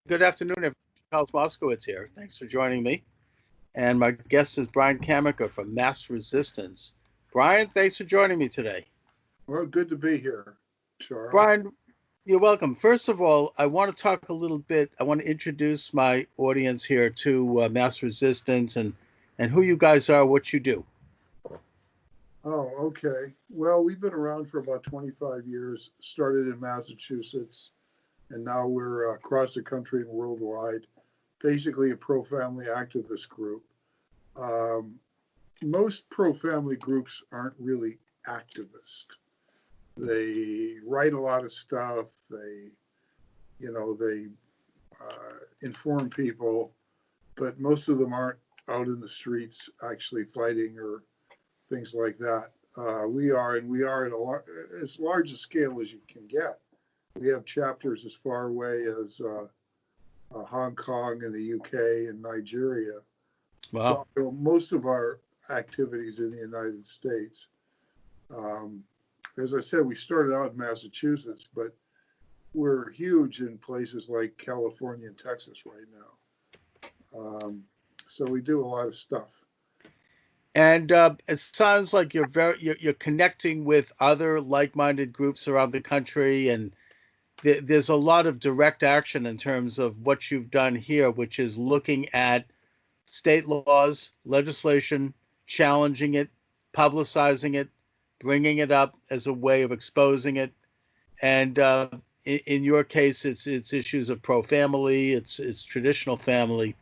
Good afternoon, everyone. Charles Moscowitz here. Thanks for joining me. And my guest is Brian Camenker from Mass Resistance. Brian, thanks for joining me today. Well, good to be here, Charles. Brian, you're welcome. First of all, I want to talk a little bit. I want to introduce my audience here to Mass Resistance and who you guys are, what you do. Oh, okay. Well, we've been around for about 25 years, started in Massachusetts, and now we're across the country and worldwide, basically a pro-family activist group. Um, Most pro-family groups aren't really activists. They write a lot of stuff. They inform people, but most of them aren't out in the streets actually fighting or things like that. We are at as large a scale as you can get. We have chapters as far away as Hong Kong and the UK and Nigeria. Wow. While most of our activities in the United States. As I said, we started out in Massachusetts, but we're huge in places like California and Texas right now. So we do a lot of stuff. And it sounds like you're connecting with other like-minded groups around the country, and there's a lot of direct action in terms of what you've done here, which is looking at state laws, legislation, challenging it, publicizing it, bringing it up as a way of exposing it. And in your case, it's issues of pro-family, it's traditional family.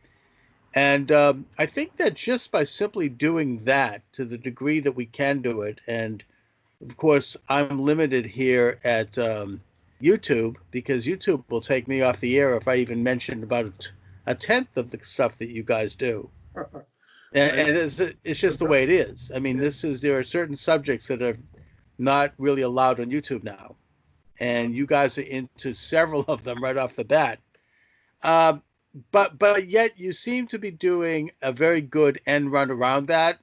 And I think that just by simply doing that to the degree that we can do it, and of course, I'm limited here at YouTube because YouTube will take me off the air if I even mention about a tenth of the stuff that you guys do. And it's just the way it is. I mean, there are certain subjects that are not really allowed on YouTube now, and you guys are into several of them right off the bat. But yet you seem to be doing a very good end run around that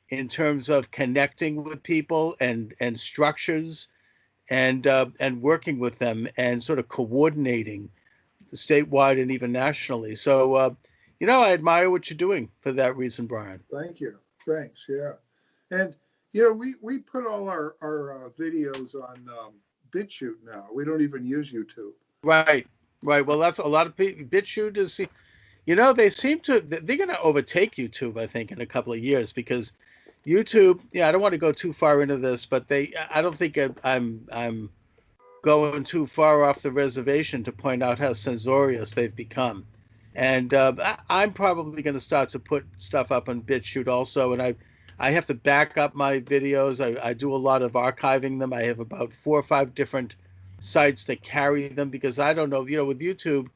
in terms of connecting with people and structures and working with them and sort of coordinating statewide and even nationally. So, I admire what you're doing for that reason, Brian. Thank you. Thanks. Yeah. And, we put all our videos on BitChute now. We don't even use YouTube. Right. Right. Well, that's a lot of people. BitChute is, they seem they're going to overtake YouTube, I think, in a couple of years because YouTube, I don't want to go too far into this, but I don't think I'm going too far off the reservation to point out how censorious they've become. And I'm probably going to start to put stuff up on BitChute also. And I have to back up my videos. I do a lot of archiving them. I have about 4 or 5 different sites that carry them because I don't know, with YouTube,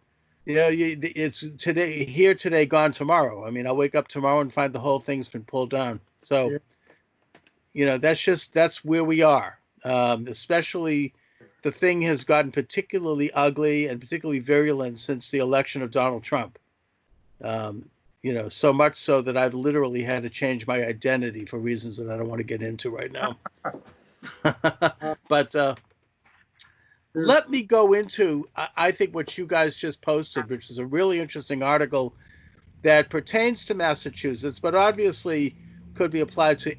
it's today, gone tomorrow. I mean, I'll wake up tomorrow and find the whole thing's been pulled down. So, Yeah. that's where we are. Especially the thing has gotten particularly ugly and particularly virulent since the election of Donald Trump. So much so that I've literally had to change my identity for reasons that I don't want to get into right now. But let me go into, I think, what you guys just posted, which is a really interesting article that pertains to Massachusetts, but obviously could be applied to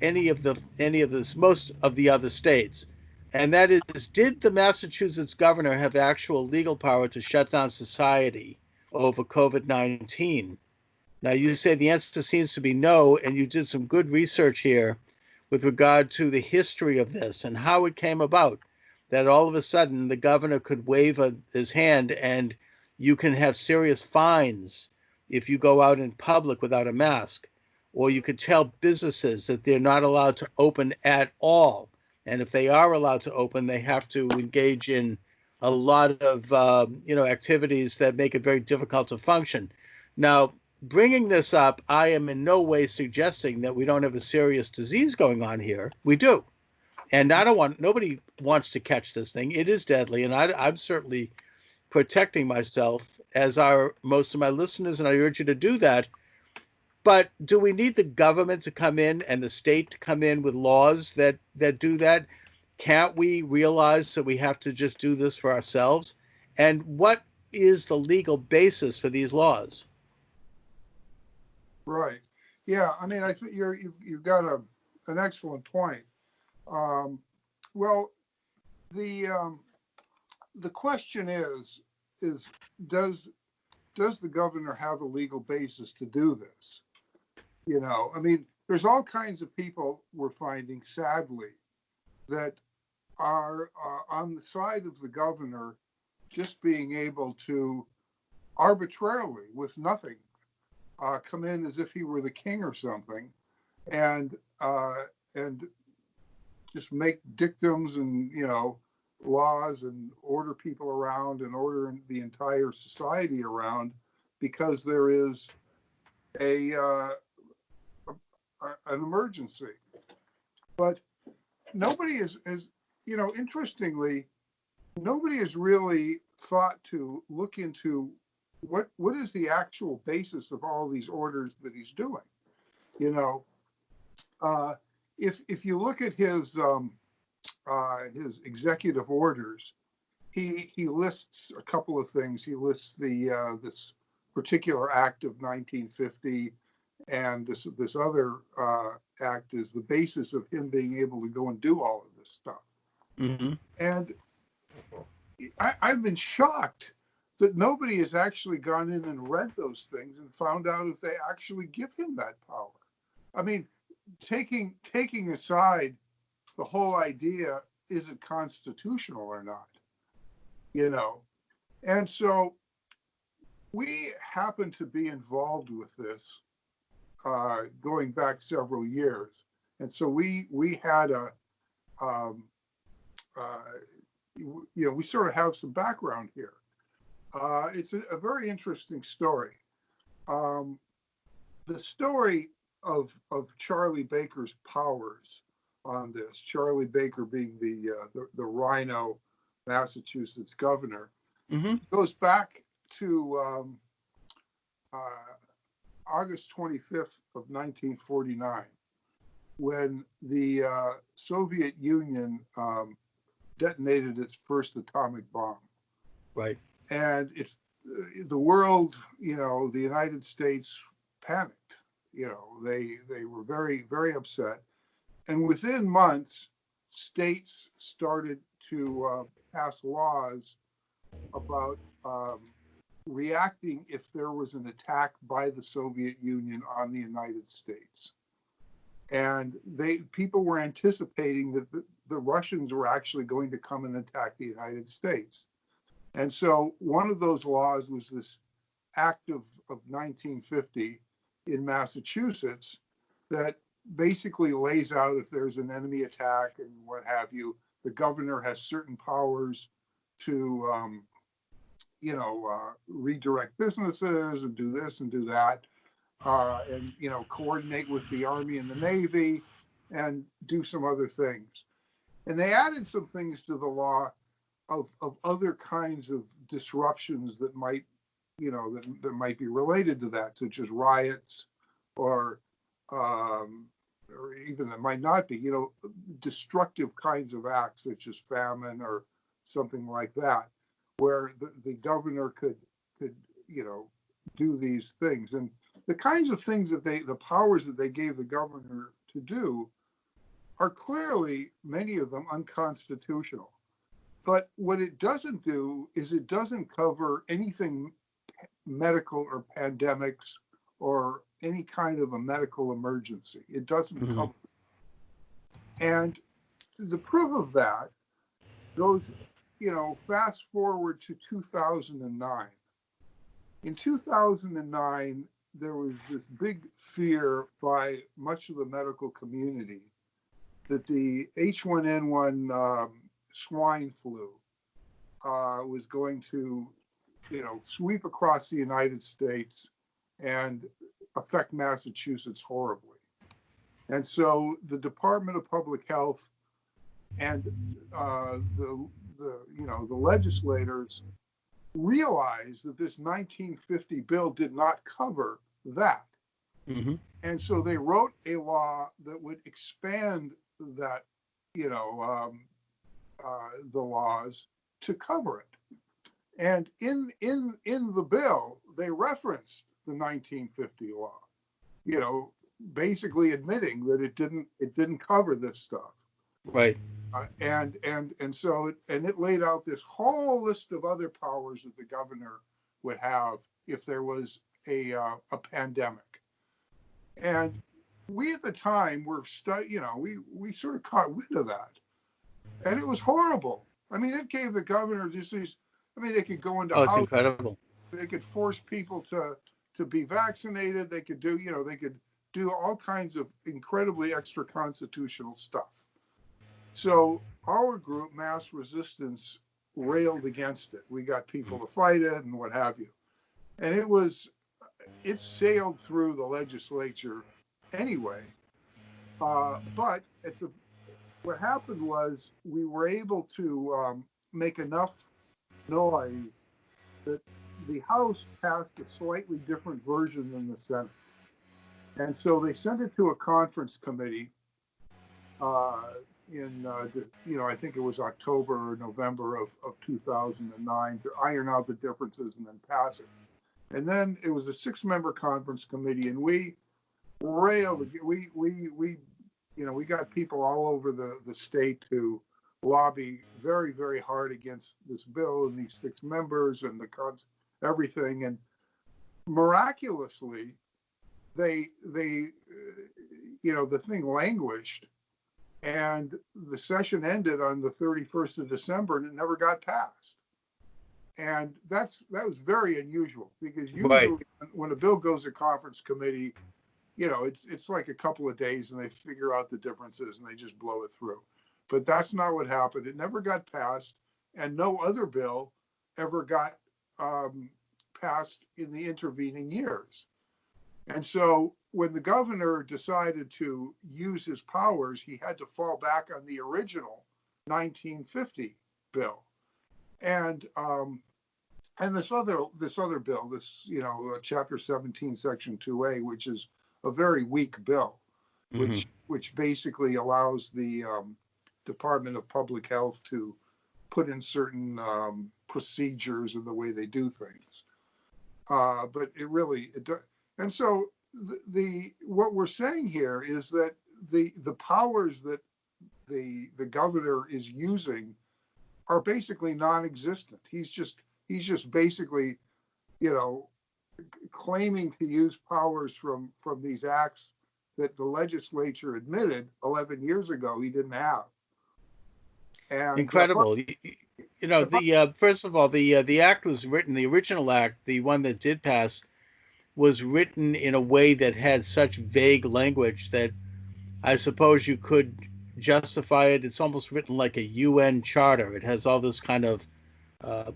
most of the other states. And that is, did the Massachusetts governor have actual legal power to shut down society over COVID-19? Now, you say the answer seems to be no, and you did some good research here with regard to the history of this and how it came about, that all of a sudden the governor could wave his hand and you can have serious fines if you go out in public without a mask, or you could tell businesses that they're not allowed to open at all. And if they are allowed to open, they have to engage in a lot of, activities that make it very difficult to function. Now, bringing this up, I am in no way suggesting that we don't have a serious disease going on here. We do. And nobody wants to catch this thing. It is deadly. And I'm certainly protecting myself, as are most of my listeners, and I urge you to do that. But do we need the government to come in and the state to come in with laws that do that? Can't we realize that we have to just do this for ourselves? And what is the legal basis for these laws? Right. Yeah. I mean, I think you've got an excellent point. Um, well, the the question is does does the governor have a legal basis to do this? I mean, there's all kinds of people we're finding, sadly, that are on the side of the governor just being able to arbitrarily, with nothing, come in as if he were the king or something, and and just make dictums and laws and order people around and order the entire society around because there is a, an emergency. But nobody is interestingly, nobody has really thought to look into what is the actual basis of all these orders that he's doing. You know, if you look at his executive orders, he lists a couple of things. He lists the this particular act of 1950, and this other act is the basis of him being able to go and do all of this stuff. Mm-hmm. And I've been shocked that nobody has actually gone in and read those things and found out if they actually give him that power. I mean, taking aside the whole idea, is it constitutional or not? And so we happen to be involved with this going back several years, and so we had um, we sort of have some background here. It's a very interesting story. Um, the story of Charlie Baker's powers on this, Charlie Baker being the Rhino, Massachusetts governor, Mm-hmm. goes back to August 25th of 1949, when the Soviet Union detonated its first atomic bomb. Right. And it's the world, the United States panicked. They were very, very upset. And within months, states started to pass laws about reacting if there was an attack by the Soviet Union on the United States. And people were anticipating that the Russians were actually going to come and attack the United States. And so one of those laws was this Act of 1950 in Massachusetts that basically lays out if there's an enemy attack and what have you, the governor has certain powers to, redirect businesses and do this and do that, and, coordinate with the Army and the Navy and do some other things. And they added some things to the law of other kinds of disruptions that might, that might be related to that, such as riots or even that might not be, destructive kinds of acts such as famine or something like that, where the governor could do these things. And the kinds of things that the powers that they gave the governor to do are clearly, many of them, unconstitutional. But what it doesn't do is it doesn't cover anything medical or pandemics or any kind of a medical emergency. It doesn't Mm-hmm. cover it. And the proof of that goes, fast forward to 2009. In 2009, there was this big fear by much of the medical community that the H1N1 swine flu was going to, sweep across the United States and affect Massachusetts horribly. And so the Department of Public Health and the legislators realized that this 1950 bill did not cover that. Mm-hmm. And so they wrote a law that would expand that, the laws to cover it. And in the bill, they referenced the 1950 law, you know, basically admitting that it didn't cover this stuff. Right. And so it laid out this whole list of other powers that the governor would have if there was a pandemic. And we at the time were we sort of caught wind of that, and it was horrible. I mean, it gave the governor just these. I mean, they could go into Oh, it's houses, incredible. they could force people to be vaccinated. They could do all kinds of incredibly extra constitutional stuff. So our group, Mass Resistance, railed against it. We got people to fight it and what have you. And it sailed through the legislature anyway. But what happened was we were able to make enough noise that the House passed a slightly different version than the Senate. And so they sent it to a conference committee I think it was October or November of 2009 to iron out the differences and then pass it. And then it was a 6-member conference committee, and we railed. We got people all over the state to lobby very, very hard against this bill and these 6 members and everything. And miraculously, the thing languished. And the session ended on the 31st of December, and it never got passed. And that was very unusual, because usually when a bill goes to conference committee, it's like a couple of days and they figure out the differences and they just blow it through. But that's not what happened. It never got passed, and no other bill ever got passed in the intervening years. And so when the governor decided to use his powers, he had to fall back on the original 1950 bill. And this other bill, Chapter 17, Section 2A, which is a very weak bill, which basically allows the Department of Public Health to put in certain procedures in the way they do things. But it does. And so what we're saying here is that the powers that the governor is using are basically non-existent. He's just basically, claiming to use powers from these acts that the legislature admitted 11 years ago he didn't have. And incredible. First of all, the act was written. The original act, the one that did pass, was written in a way that had such vague language that I suppose you could justify it. It's almost written like a UN charter. It has all this kind of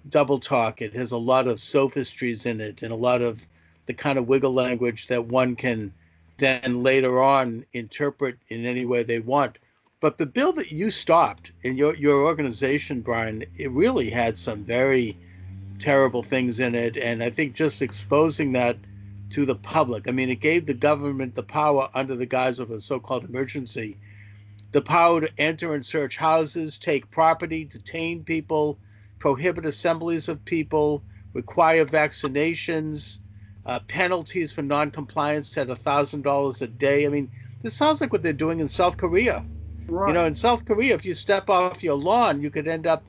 double talk. It has a lot of sophistries in it and a lot of the kind of wiggle language that one can then later on interpret in any way they want. But the bill that you stopped in your organization, Brian, it really had some very terrible things in it. And I think just exposing that to the public. I mean, it gave the government the power, under the guise of a so-called emergency, the power to enter and search houses, take property, detain people, prohibit assemblies of people, require vaccinations, penalties for non-compliance at $1,000 a day. I mean, this sounds like what they're doing in South Korea. Right. In South Korea, if you step off your lawn, you could end up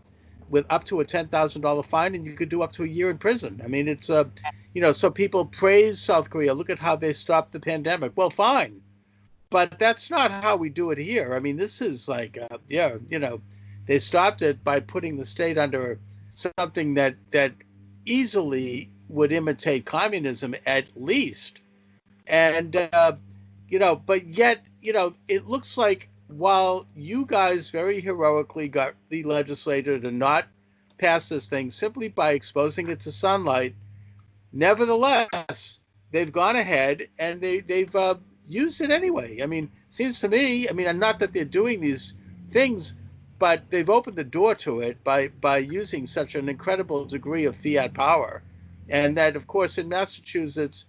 with up to a $10,000 fine, and you could do up to a year in prison. I mean, it's so people praise South Korea. Look at how they stopped the pandemic. Well, fine, but that's not how we do it here. I mean, this is like, they stopped it by putting the state under something that easily would imitate communism at least, and but yet, it looks like, while you guys very heroically got the legislator to not pass this thing simply by exposing it to sunlight, nevertheless, they've gone ahead and they've used it anyway. I mean, seems to me, not that they're doing these things, but they've opened the door to it by using such an incredible degree of fiat power. And that, of course, in Massachusetts,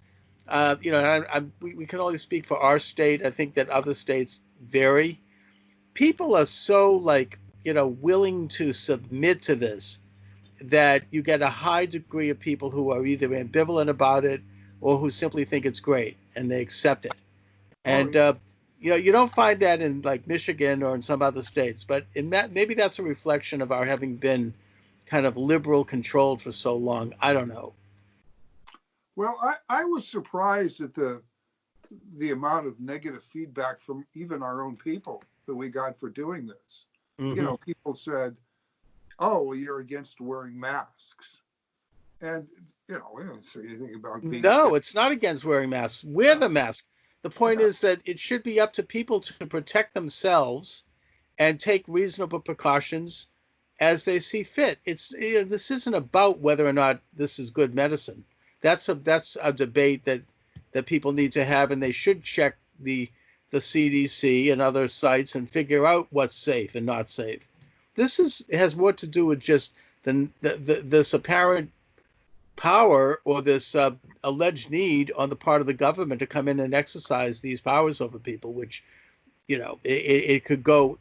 we can only speak for our state. I think that other states vary. People are so willing to submit to this that you get a high degree of people who are either ambivalent about it or who simply think it's great and they accept it. Oh, And you don't find that in like Michigan or in some other states, but in that maybe that's a reflection of our having been kind of liberal controlled for so long. I don't know. well, I was surprised at the amount of negative feedback from even our own people that we got for doing this. You Mm-hmm. know, people said, "Oh, well, you're against wearing masks," and we don't say anything about being No, against. it's not against wearing masks. Wear the mask. The point Yeah, is that it should be up to people to protect themselves and take reasonable precautions as they see fit. This isn't about whether or not this is good medicine. That's a debate that people need to have, and they should check the CDC and other sites and figure out what's safe and not safe. Has more to do with just this apparent power or this alleged need on the part of the government to come in and exercise these powers over people, which it could go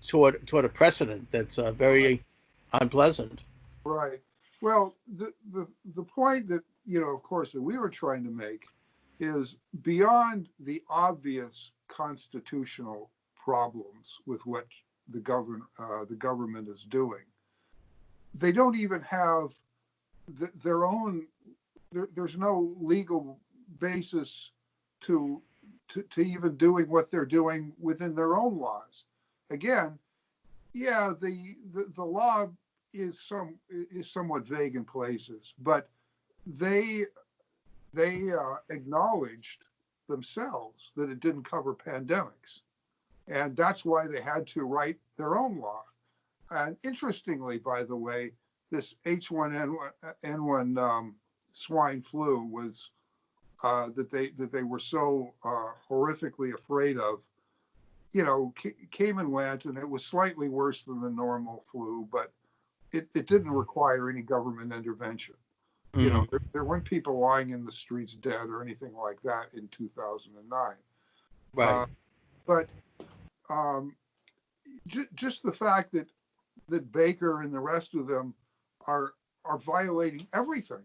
toward a precedent that's right, very unpleasant. right. Well, the point that of course, that we were trying to make is beyond the obvious constitutional problems with what the government is doing. They don't even have their own. There's no legal basis to, to even doing what they're doing within their own laws. Again, yeah, the law is somewhat vague in places, but they acknowledged themselves that it didn't cover pandemics, and that's why they had to write their own law. And interestingly, by the way, this H1N1 swine flu was that they were so horrifically afraid of. Came and went, and it was slightly worse than the normal flu, but it didn't require any government intervention. Mm-hmm. There weren't people lying in the streets dead or anything like that in 2009. Right. But just the fact that Baker and the rest of them are violating everything.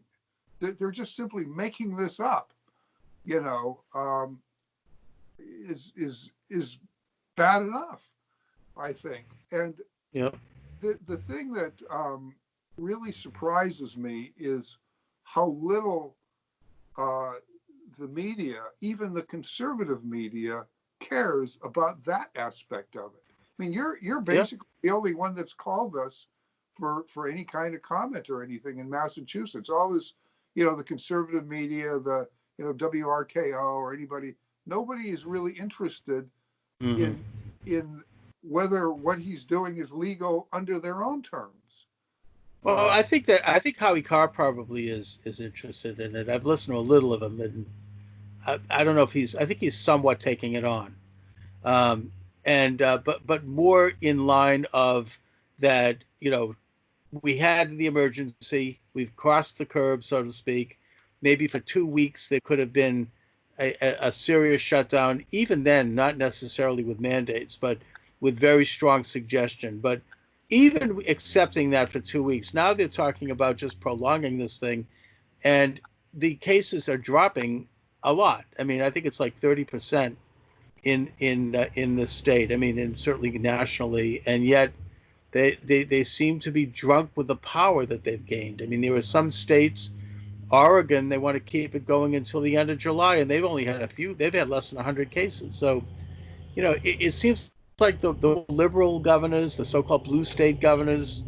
They're just simply making this up. Is bad enough, I think. And Yep. the thing that really surprises me is how little the media, even the conservative media, cares about that aspect of it. I mean, you're Yep. basically the only one that's called us for any kind of comment or anything in Massachusetts. All this, the conservative media, the WRKO or anybody, nobody is really interested Mm-hmm. in whether what he's doing is legal under their own terms. Well, I think Howie Carr probably is interested in it. I've listened to a little of him, and I don't know if I think he's somewhat taking it on, and but more in line of that. We had the emergency. We've crossed the curb, so to speak. Maybe for 2 weeks there could have been a serious shutdown. Even then, not necessarily with mandates, but with very strong suggestion. But even accepting that for 2 weeks, now they're talking about just prolonging this thing, and the cases are dropping a lot. I mean, I think it's like 30% in the state. I mean, and certainly nationally, and yet they seem to be drunk with the power that they've gained. I mean, there are some states, Oregon, they want to keep it going until the end of July, and they've only had they've had less than 100 cases. So, it seems like the liberal governors, the so-called blue state governors,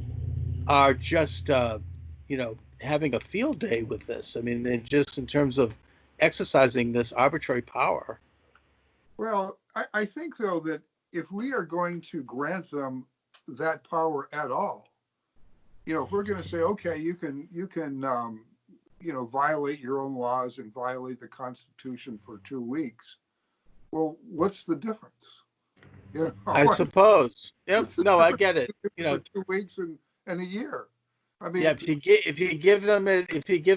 are just, having a field day with this. I mean, they're just in terms of exercising this arbitrary power. Well, I think though that if we are going to grant them that power at all, if we're going to say, okay, you can violate your own laws and violate the Constitution for 2 weeks. Well, what's the difference? I suppose. Yep. What's the No, I difference get it. for 2 weeks and a year? I Yeah. mean, If you give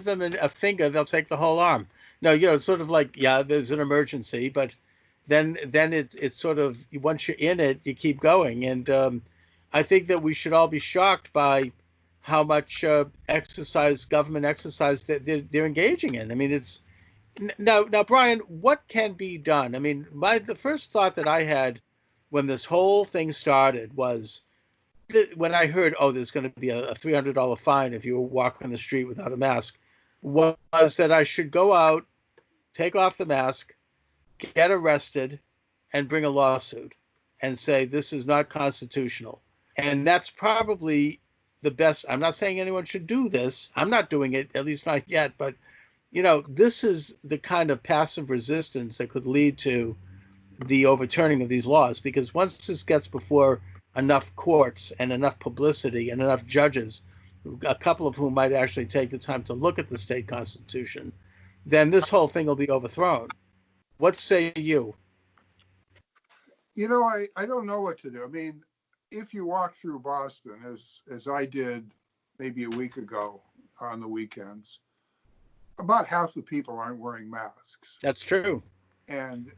them a finger, they'll take the whole arm. No, it's sort of like, yeah, there's an emergency, but then it's sort of, once you're in it, you keep going. And I think that we should all be shocked by how much government exercise that they're engaging in. I mean, it's now, Brian, what can be done? I mean, the first thought that I had when this whole thing started was when I heard, oh, there's going to be a $300 fine if you walk on the street without a mask, was that I should go out, take off the mask, get arrested, and bring a lawsuit and say this is not constitutional. And that's probably the best. I'm not saying anyone should do this. I'm not doing it, at least not yet. But, this is the kind of passive resistance that could lead to the overturning of these laws. Because once this gets before enough courts and enough publicity and enough judges, a couple of whom might actually take the time to look at the state constitution, then this whole thing will be overthrown. What say you? I don't know what to do. I mean, if you walk through Boston, as I did maybe a week ago on the weekends, about half the people aren't wearing masks. That's true. And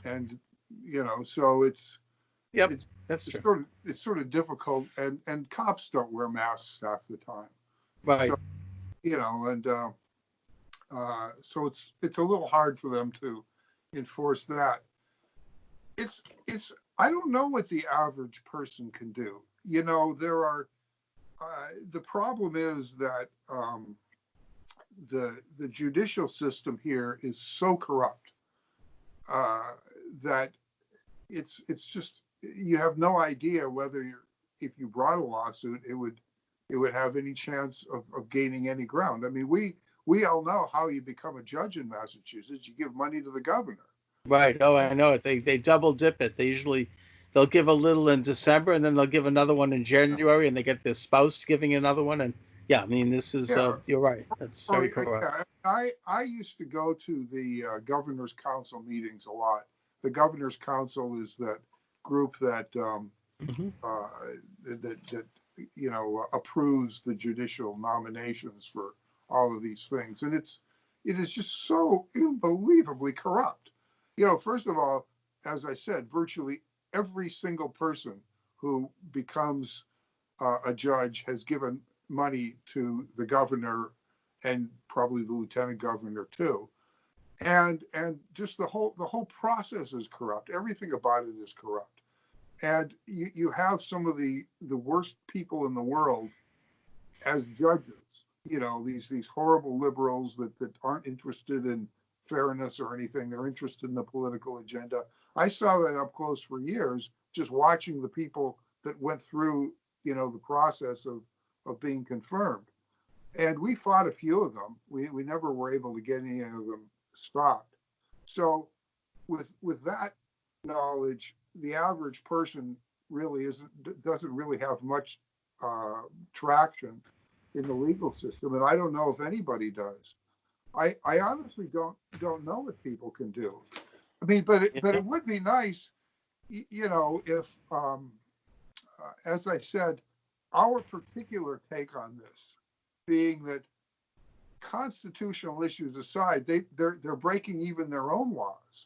so it's Yep, that's true. It's sort of difficult, and cops don't wear masks half the time. Right. So, so it's a little hard for them to enforce that. It's I don't know what the average person can do. There are the problem is that the judicial system here is so corrupt that it's just, you have no idea whether if you brought a lawsuit, it would have any chance of gaining any ground. I mean, we all know how you become a judge in Massachusetts. You give money to the governor. Right. Oh, I know it. They double dip it. They'll give a little in December, and then they'll give another one in January, and they get their spouse giving another one. And yeah, I mean, this is you're right. That's very corrupt. Yeah. I used to go to the governor's council meetings a lot. The governor's council is that group that approves the judicial nominations for all of these things, and it is just so unbelievably corrupt. First of all, as I said, virtually every single person who becomes a judge has given money to the governor and probably the lieutenant governor too. And just the whole process is corrupt. Everything about it is corrupt. And you have some of the worst people in the world as judges. These horrible liberals that aren't interested in fairness or anything. They're interested in the political agenda. I saw that up close for years, just watching the people that went through, the process of being confirmed. And we fought a few of them. We never were able to get any of them stopped. So with that knowledge, the average person really doesn't really have much traction in the legal system. And I don't know if anybody does. I honestly don't know what people can do. I mean, but it would be nice, if, as I said, our particular take on this being that constitutional issues aside, they're breaking even their own laws.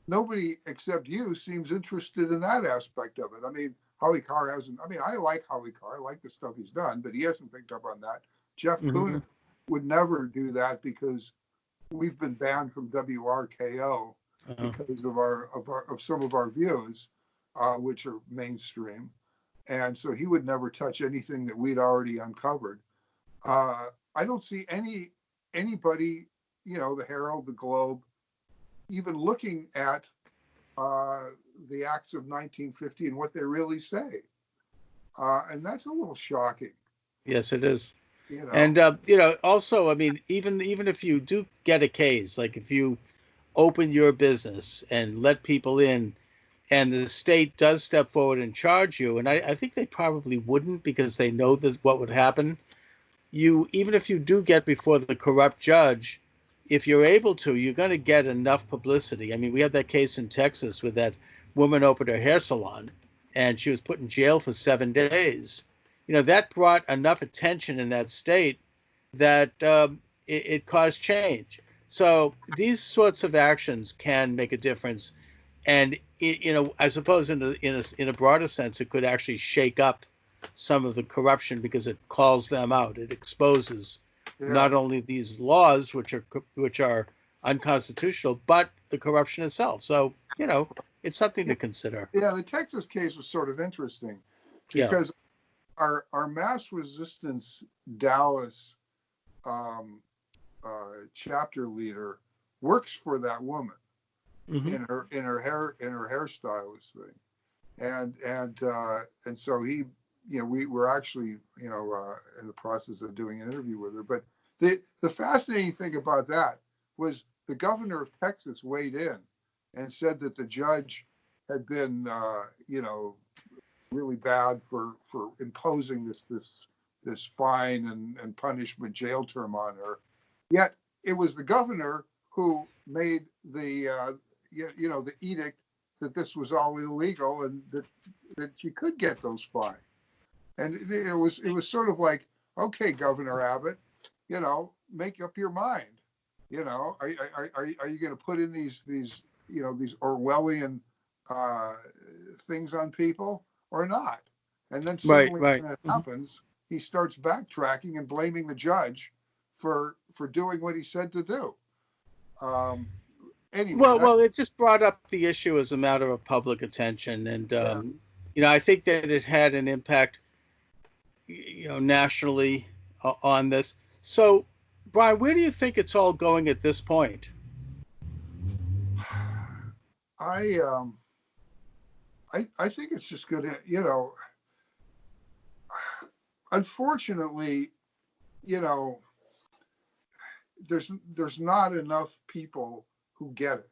Nobody except you seems interested in that aspect of it. I mean, Howie Carr hasn't. I mean, I like Howie Carr. I like the stuff he's done, but he hasn't picked up on that. Jeff Kuhn would never do that because we've been banned from WRKO because of some of our views, which are mainstream, and so he would never touch anything that we'd already uncovered. I don't see anybody, the Herald, the Globe, even looking at the acts of 1950 and what they really say, and that's a little shocking. Yes, it is. And also, I mean, even if you do get a case, like if you open your business and let people in, and the state does step forward and charge you, and I think they probably wouldn't because they know that what would happen. Even if you do get before the corrupt judge, if you're able to, you're going to get enough publicity. I mean, we had that case in Texas where that woman opened her hair salon, and she was put in jail for 7 days. That brought enough attention in that state that it caused change. So these sorts of actions can make a difference, and I suppose in a broader sense, it could actually shake up some of the corruption because it calls them out. It exposes Yeah. not only these laws, which are unconstitutional, but the corruption itself. So, it's something to consider. Yeah, the Texas case was sort of interesting Yeah. because our mass resistance Dallas um, chapter leader works for that woman Hmm. in her hairstylist thing, and so we were actually in the process of doing an interview with her. But the fascinating thing about that was the governor of Texas weighed in and said that the judge had been really bad for imposing this fine and punishment jail term on her. Yet it was the governor who made the edict that this was all illegal and that she could get those fines. And it was sort of like, okay, Governor Abbott, make up your mind. Are you going to put in these Orwellian things on people or not? And then Right, suddenly, right. when it Mhm. happens, he starts backtracking and blaming the judge for doing what he said to do. Um, anyway, Well, it just brought up the issue as a matter of public attention, and yeah. I think that it had an impact, nationally on this. So, Brian, where do you think it's all going at this point? I I think it's just going to, unfortunately, you know, there's not enough people who get it,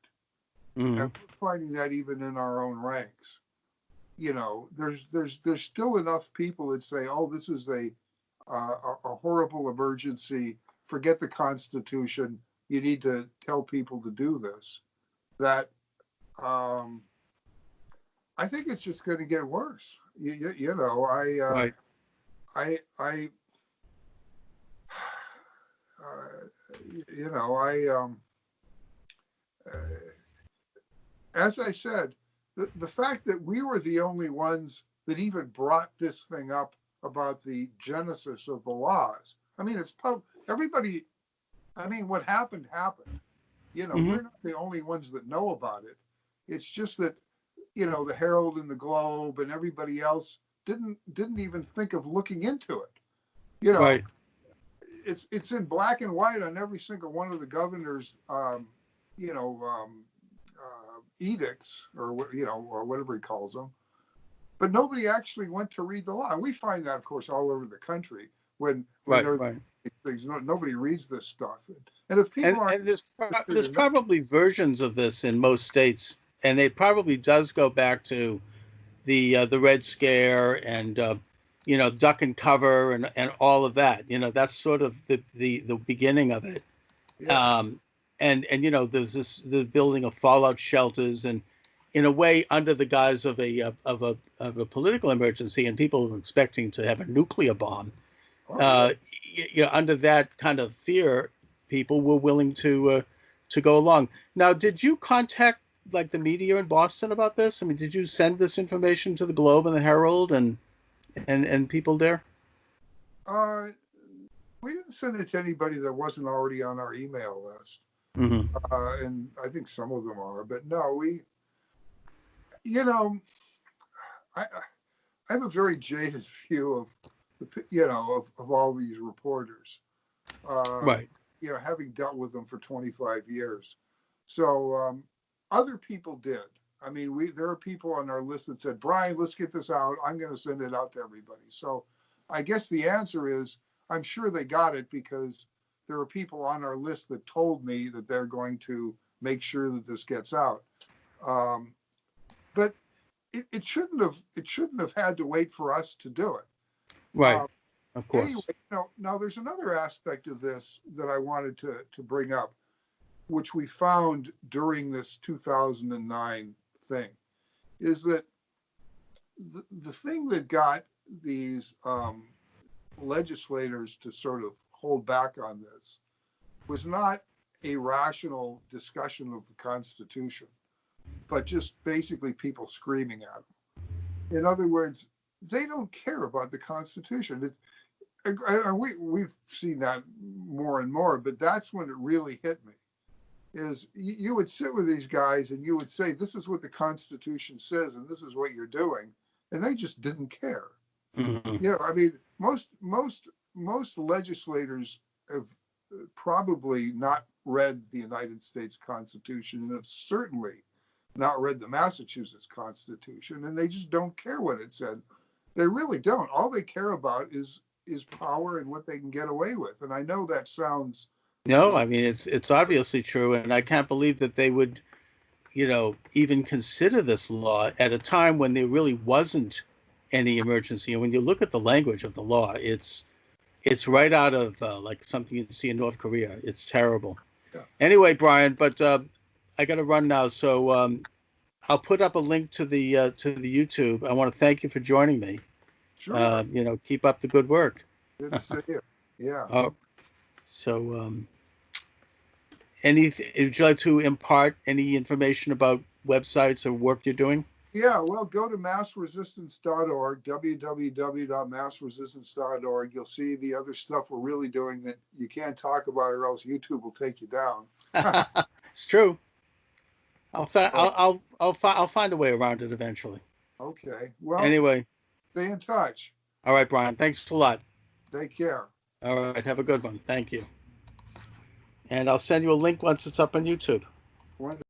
and Hmm. we're finding that even in our own ranks. There's still enough people that say, oh, this is a horrible emergency. Forget the Constitution. You need to tell people to do this. That um, I think it's just going to get worse. Right. I I as I said, the fact that we were the only ones that even brought this thing up about the genesis of the laws. I mean, everybody. I mean, what happened happened. Hmm. We're not the only ones that know about it. It's just that the Herald and the Globe and everybody else didn't even think of looking into it. You know, Right. it's in black and white on every single one of the governor's you know edicts or whatever he calls them. But nobody actually went to read the law. And we find that, of course, all over the country when Right. there are Right. things. Nobody reads this stuff. And if people And aren't and there's interested in that, probably versions of this in most states, and it probably does go back to the Red Scare and duck and cover and all of that. That's sort of the beginning of it. yeah, Um, and there's the building of fallout shelters and in a way under the guise of a political emergency and people were expecting to have a nuclear bomb. oh yeah. uh, Under that kind of fear, people were willing to go along. Now, did you contact like the media in Boston about this? I mean, did you send this information to the Globe and the Herald and people there? Uh, we didn't send it to anybody that wasn't already on our email list, Hmm. and I think some of them are. But no, you know, I have a very jaded view of of all these reporters. Right. Having dealt with them for 25 years. So other people did. I mean, there are people on our list that said, Brian, let's get this out. I'm going to send it out to everybody. So I guess the answer is I'm sure they got it because there are people on our list that told me that they're going to make sure that this gets out. Um, but it shouldn't have had to wait for us to do it. Right. Um, Of anyway, course. now there's another aspect of this that I wanted to bring up, which we found during this 2009 thing, is that the thing that got these legislators to sort of hold back on this was not a rational discussion of the Constitution, but just basically people screaming at them. In other words, they don't care about the Constitution. We've seen that more and more, but that's when it really hit me. Is you would sit with these guys and you would say, this is what the Constitution says and this is what you're doing, and they just didn't care. Mm-hmm. You know, I mean, most legislators have probably not read the United States Constitution and have certainly not read the Massachusetts Constitution, and they just don't care what it said. They really don't. All they care about is power and what they can get away with. And I know that sounds, No, I mean it's obviously true, and I can't believe that they would, even consider this law at a time when there really wasn't any emergency. And when you look at the language of the law, it's right out of like something you'd see in North Korea. It's terrible. yeah, Anyway, Brian, but I got to run now, so I'll put up a link to the YouTube. I want to thank you for joining me. sure. Keep up the good work. Good to see you. Yeah. So, would you like to impart any information about websites or work you're doing? Yeah, well, go to massresistance.org, www.massresistance.org. You'll see the other stuff we're really doing that you can't talk about, or else YouTube will take you down. It's true. I'll find a way around it eventually. Okay. Well, Anyway, stay in touch. all right, Brian. Thanks a lot. Take care. All right, have a good one. Thank you. And I'll send you a link once it's up on YouTube. Wonderful.